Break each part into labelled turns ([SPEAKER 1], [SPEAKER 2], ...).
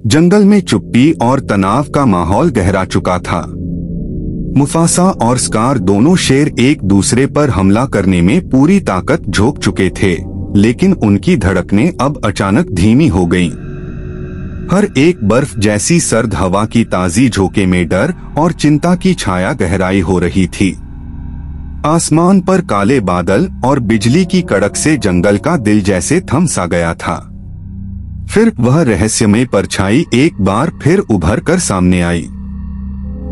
[SPEAKER 1] जंगल में चुप्पी और तनाव का माहौल गहरा चुका था। मुफासा और स्कार दोनों शेर एक दूसरे पर हमला करने में पूरी ताकत झोंक चुके थे, लेकिन उनकी धड़कनें अब अचानक धीमी हो गईं। हर एक बर्फ जैसी सर्द हवा की ताजी झोंके में डर और चिंता की छाया गहराई हो रही थी। आसमान पर काले बादल और बिजली की कड़क से जंगल का दिल जैसे थम सा गया था। फिर वह रहस्यमय परछाई एक बार फिर उभर कर सामने आई।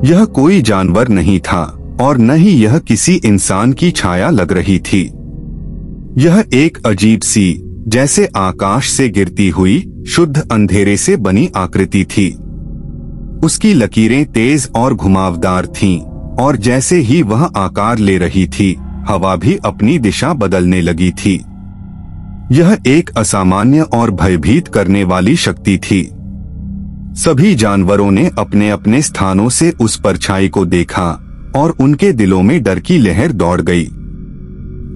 [SPEAKER 1] यह कोई जानवर नहीं था और न ही यह किसी इंसान की छाया लग रही थी। यह एक अजीब सी, जैसे आकाश से गिरती हुई शुद्ध अंधेरे से बनी आकृति थी। उसकी लकीरें तेज और घुमावदार थीं, और जैसे ही वह आकार ले रही थी, हवा भी अपनी दिशा बदलने लगी थी। यह एक असामान्य और भयभीत करने वाली शक्ति थी। सभी जानवरों ने अपने अपने स्थानों से उस परछाई को देखा और उनके दिलों में डर की लहर दौड़ गई।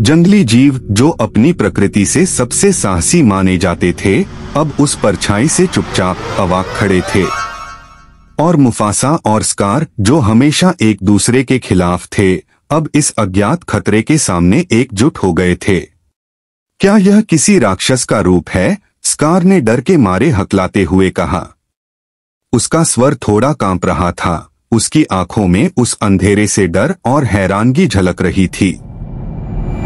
[SPEAKER 1] जंगली जीव जो अपनी प्रकृति से सबसे साहसी माने जाते थे, अब उस परछाई से चुपचाप अवाक खड़े थे। और मुफासा और स्कार जो हमेशा एक दूसरे के खिलाफ थे, अब इस अज्ञात खतरे के सामने एकजुट हो गए थे। क्या यह किसी राक्षस का रूप है? स्कार ने डर के मारे हकलाते हुए कहा। उसका स्वर थोड़ा कांप रहा था। उसकी आंखों में उस अंधेरे से डर और हैरानगी झलक रही थी।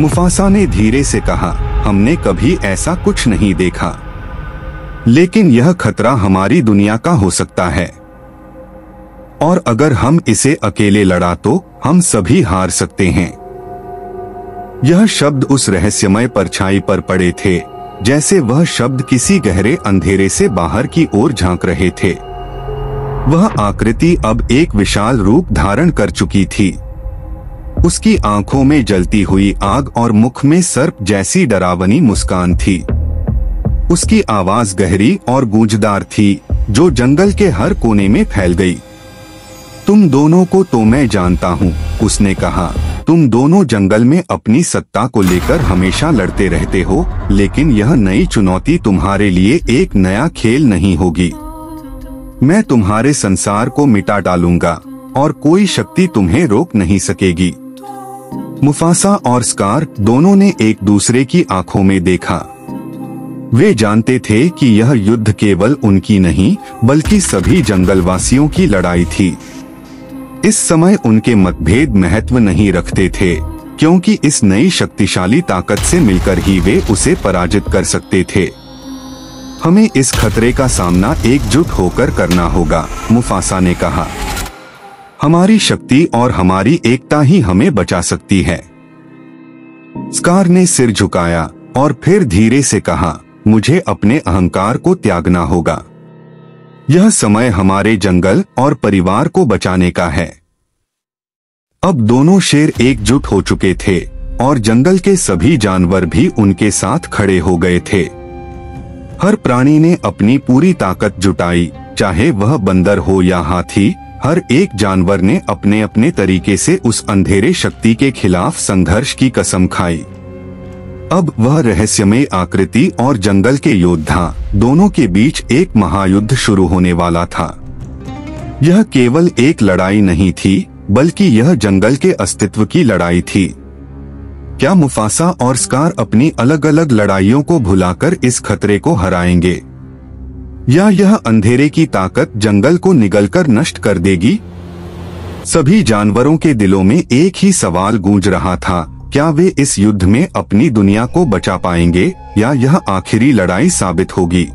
[SPEAKER 1] मुफासा ने धीरे से कहा, हमने कभी ऐसा कुछ नहीं देखा, लेकिन यह खतरा हमारी दुनिया का हो सकता है। और अगर हम इसे अकेले लड़ा तो हम सभी हार सकते हैं। यह शब्द उस रहस्यमय परछाई पर पड़े थे, जैसे वह शब्द किसी गहरे अंधेरे से बाहर की ओर झांक रहे थे। वह आकृति अब एक विशाल रूप धारण कर चुकी थी। उसकी आंखों में जलती हुई आग और मुख में सर्प जैसी डरावनी मुस्कान थी। उसकी आवाज गहरी और गूंजदार थी, जो जंगल के हर कोने में फैल गई। तुम दोनों को तो मैं जानता हूँ, उसने कहा। तुम दोनों जंगल में अपनी सत्ता को लेकर हमेशा लड़ते रहते हो, लेकिन यह नई चुनौती तुम्हारे लिए एक नया खेल नहीं होगी। मैं तुम्हारे संसार को मिटा डालूंगा और कोई शक्ति तुम्हें रोक नहीं सकेगी। मुफासा और स्कार दोनों ने एक दूसरे की आंखों में देखा। वे जानते थे कि यह युद्ध केवल उनकी नहीं, बल्कि सभी जंगलवासियों की लड़ाई थी। इस समय उनके मतभेद महत्व नहीं रखते थे, क्योंकि इस नई शक्तिशाली ताकत से मिलकर ही वे उसे पराजित कर सकते थे। हमें इस खतरे का सामना एकजुट होकर करना होगा, मुफासा ने कहा। हमारी शक्ति और हमारी एकता ही हमें बचा सकती है। स्कार ने सिर झुकाया और फिर धीरे से कहा, मुझे अपने अहंकार को त्यागना होगा। यह समय हमारे जंगल और परिवार को बचाने का है। अब दोनों शेर एकजुट हो चुके थे और जंगल के सभी जानवर भी उनके साथ खड़े हो गए थे। हर प्राणी ने अपनी पूरी ताकत जुटाई, चाहे वह बंदर हो या हाथी। हर एक जानवर ने अपने अपने तरीके से उस अंधेरे शक्ति के खिलाफ संघर्ष की कसम खाई। अब वह रहस्यमय आकृति और जंगल के योद्धा दोनों के बीच एक महायुद्ध शुरू होने वाला था। यह केवल एक लड़ाई नहीं थी, बल्कि यह जंगल के अस्तित्व की लड़ाई थी। क्या मुफासा और स्कार अपनी अलग अलग लड़ाइयों को भुलाकर इस खतरे को हराएंगे, या यह अंधेरे की ताकत जंगल को निगलकर नष्ट कर देगी? सभी जानवरों के दिलों में एक ही सवाल गूंज रहा था, क्या वे इस युद्ध में अपनी दुनिया को बचा पाएंगे, या यह आखिरी लड़ाई साबित होगी?